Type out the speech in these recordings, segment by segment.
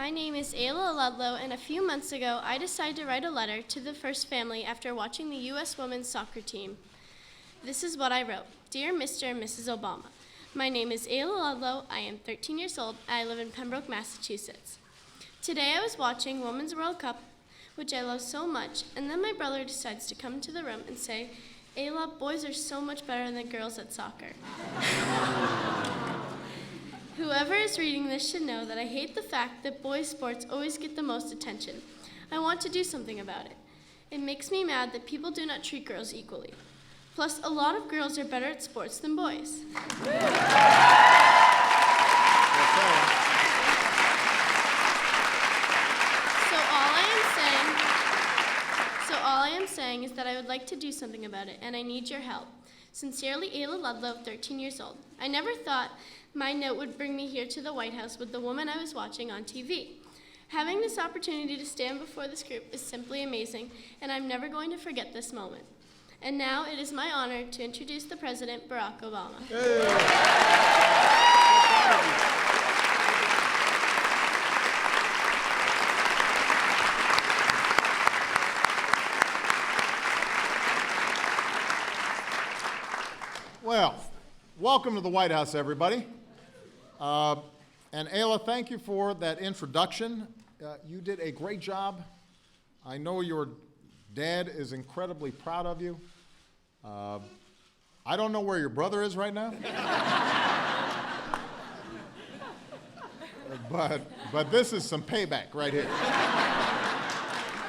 My name is Ayla Ludlow, and a few months ago, I decided to write a letter to the First Family after watching the U.S. women's soccer team. This is what I wrote. Dear Mr. and Mrs. Obama, my name is Ayla Ludlow, I am 13 years old, and I live in Pembroke, Massachusetts. Today I was watching Women's World Cup, which I love so much, and then my brother decides to come into the room and say, Ayla, boys are so much better than girls at soccer. Whoever is reading this should know that I hate the fact that boys' sports always get the most attention. I want to do something about it. It makes me mad that people do not treat girls equally. Plus, a lot of girls are better at sports than boys. So all I am saying is that I would like to do something about it, and I need your help. Sincerely, Ayla Ludlow, 13 years old. I never thought my note would bring me here to the White House with the woman I was watching on TV. Having this opportunity to stand before this group is simply amazing, and I'm never going to forget this moment. And now it is my honor to introduce the President, Barack Obama. Well, welcome to the White House, everybody. And Ayla, thank you for that introduction. You did a great job. I know your dad is incredibly proud of you. I don't know where your brother is right now. But this is some payback right here.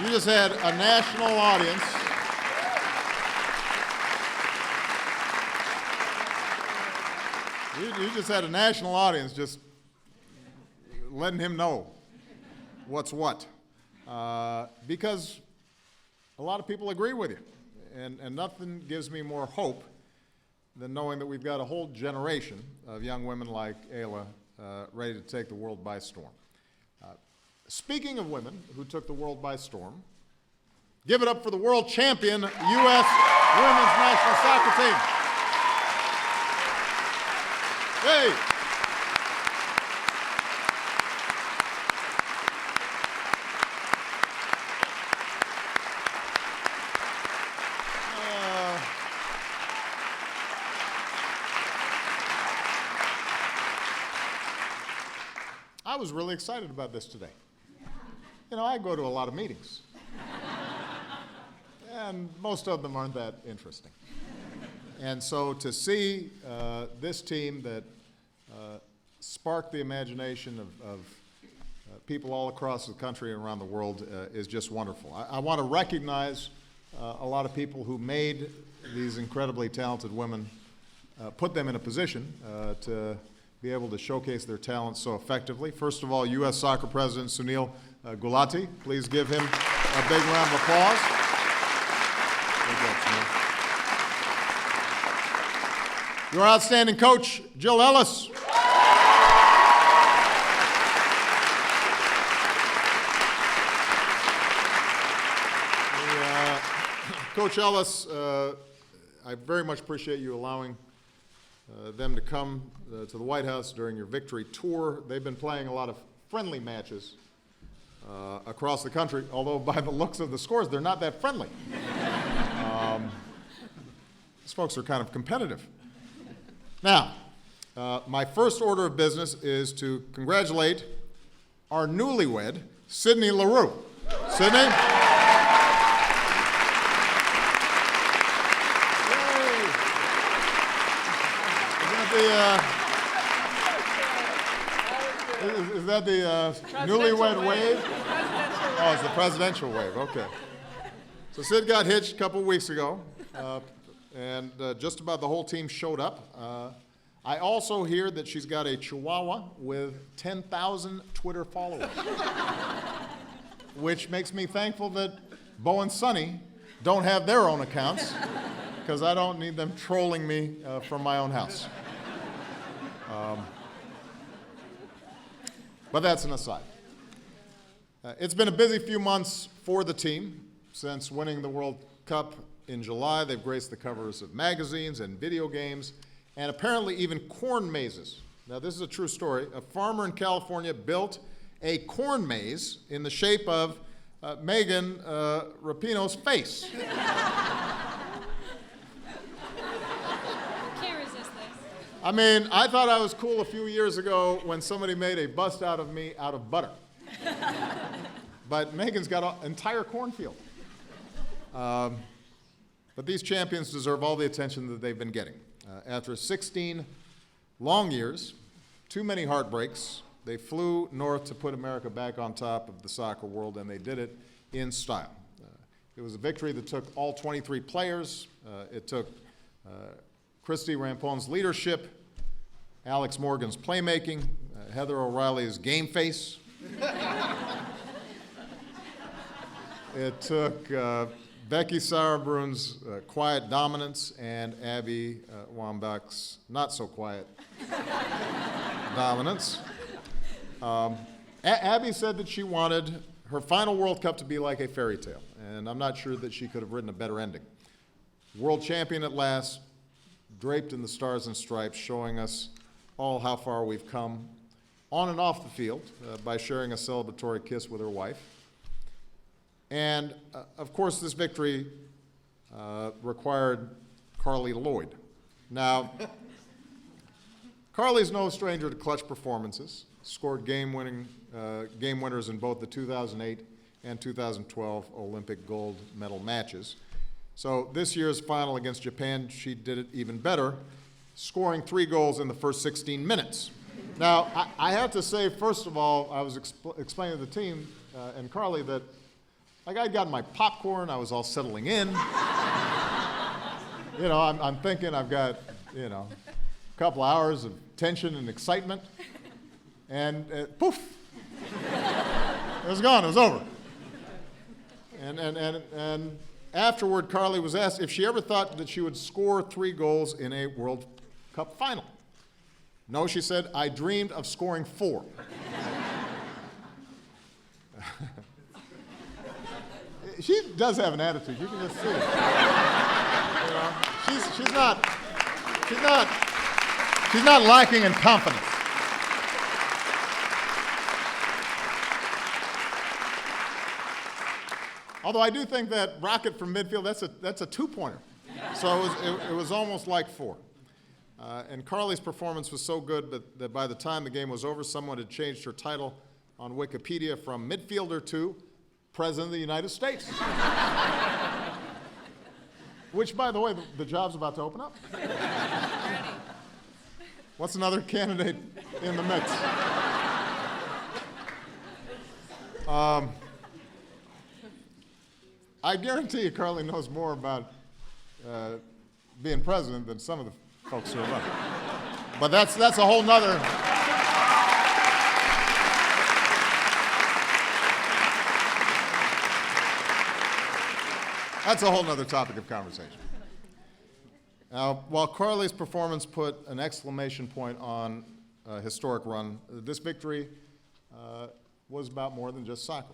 You just had a national audience. You just had a national audience just letting him know what's what. Because a lot of people agree with you. And nothing gives me more hope than knowing that we've got a whole generation of young women like Ayla ready to take the world by storm. Speaking of women who took the world by storm, give it up for the world champion U.S. women's national soccer team. Hey! I was really excited about this today. You know, I go to a lot of meetings, and most of them aren't that interesting. And so to see this team that sparked the imagination of people all across the country and around the world is just wonderful. I want to recognize a lot of people who made these incredibly talented women, put them in a position to be able to showcase their talents so effectively. First of all, U.S. Soccer President Sunil Gulati. Please give him a big round of applause. Your outstanding coach, Jill Ellis. Coach Ellis, I very much appreciate you allowing them to come to the White House during your victory tour. They've been playing a lot of friendly matches across the country, although by the looks of the scores, they're not that friendly. These folks are kind of competitive. Now, my first order of business is to congratulate our newlywed, Sydney Leroux. Sydney? Is that the newlywed wave? Oh, it's the presidential wave, okay. So Sid got hitched a couple weeks ago, and just about the whole team showed up. I also hear that she's got a Chihuahua with 10,000 Twitter followers, which makes me thankful that Bo and Sonny don't have their own accounts, because I don't need them trolling me from my own house. But that's an aside. It's been a busy few months for the team. Since winning the World Cup in July, they've graced the covers of magazines and video games, and apparently even corn mazes. Now, this is a true story. A farmer in California built a corn maze in the shape of Megan Rapinoe's face. Can't resist this. I mean, I thought I was cool a few years ago when somebody made a bust out of me out of butter. But Megan's got an entire cornfield. But these champions deserve all the attention that they've been getting. After 16 long years, too many heartbreaks, they flew north to put America back on top of the soccer world, and they did it in style. It was a victory that took all 23 players. It took Christy Rampone's leadership, Alex Morgan's playmaking, Heather O'Reilly's game face. It took Becky Sauerbrun's quiet dominance and Abby Wambach's not so quiet dominance. Abby said that she wanted her final World Cup to be like a fairy tale, and I'm not sure that she could have written a better ending. World champion at last, draped in the stars and stripes, showing us all how far we've come on and off the field by sharing a celebratory kiss with her wife. And, of course, this victory required Carli Lloyd. Now, Carli's no stranger to clutch performances, scored game winners in both the 2008 and 2012 Olympic gold medal matches. So this year's final against Japan, she did it even better, scoring 3 goals in the first 16 minutes. Now, I have to say, first of all, I was explaining to the team and Carli that like I'd gotten my popcorn, I was all settling in. You know, I'm thinking I've got, you know, a couple hours of tension and excitement, and poof, it was gone, it was over. And afterward, Carli was asked if she ever thought that she would score 3 goals in a World Cup final. No, she said, I dreamed of scoring 4. She does have an attitude. You can just see it. You know, she's not lacking in confidence. Although I do think that rocket from midfield, that's a 2-pointer. So it was almost like 4. And Carli's performance was so good that by the time the game was over, someone had changed her title on Wikipedia from midfielder to President of the United States. Which, by the way, the job's about to open up. What's another candidate in the mix? I guarantee you Carli knows more about being president than some of the folks who are running. But that's a whole nother... That's a whole other topic of conversation. Now, while Carli's performance put an exclamation point on a historic run, this victory was about more than just soccer.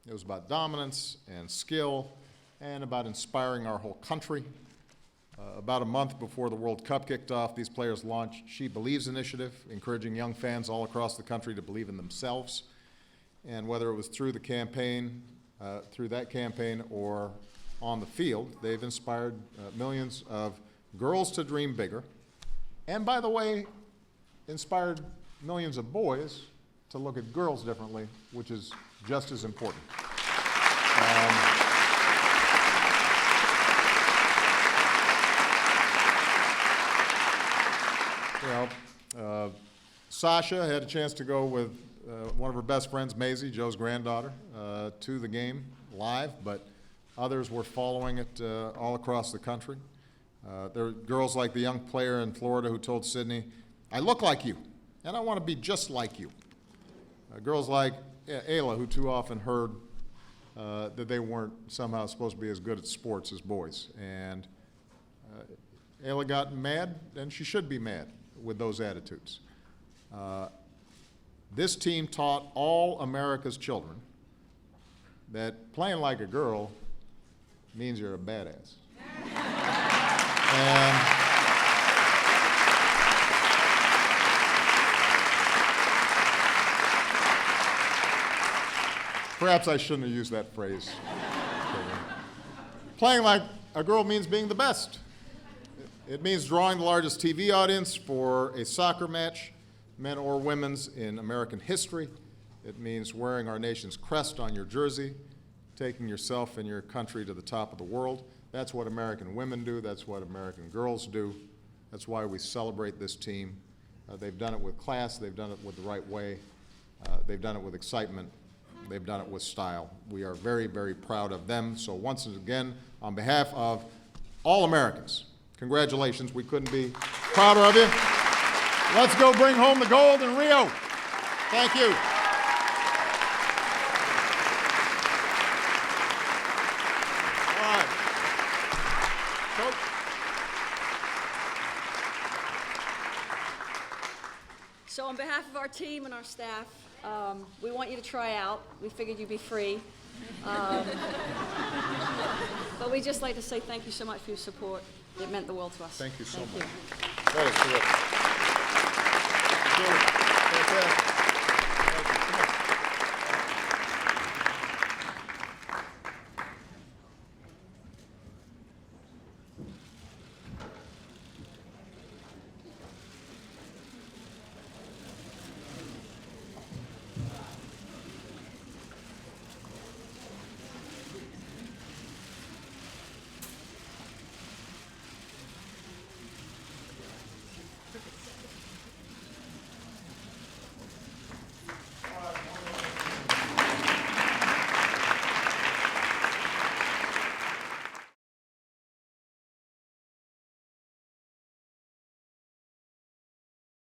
It was about dominance and skill and about inspiring our whole country. About a month before the World Cup kicked off, these players launched She Believes initiative, encouraging young fans all across the country to believe in themselves. And whether it was through that campaign or on the field, they've inspired millions of girls to dream bigger, and by the way, inspired millions of boys to look at girls differently, which is just as important. Sasha had a chance to go with one of her best friends, Maisie, Joe's granddaughter, to the game live, but others were following it all across the country. There were girls like the young player in Florida who told Sydney, I look like you, and I want to be just like you. Girls like Ayla, who too often heard that they weren't somehow supposed to be as good at sports as boys. And Ayla got mad, and she should be mad with those attitudes. This team taught all America's children that playing like a girl means you're a badass. Perhaps I shouldn't have used that phrase. Playing like a girl means being the best. It means drawing the largest TV audience for a soccer match, men or women's, in American history. It means wearing our nation's crest on your jersey, taking yourself and your country to the top of the world. That's what American women do. That's what American girls do. That's why we celebrate this team. They've done it with class. They've done it with the right way. They've done it with excitement. They've done it with style. We are very, very proud of them. So once again, on behalf of all Americans, congratulations. We couldn't be prouder of you. Let's go bring home the gold in Rio. Thank you. All right. Coach. So on behalf of our team and our staff, we want you to try out. We figured you'd be free. But we'd just like to say thank you so much for your support. It meant the world to us. Thank you so much. You. That is terrific. Thank you.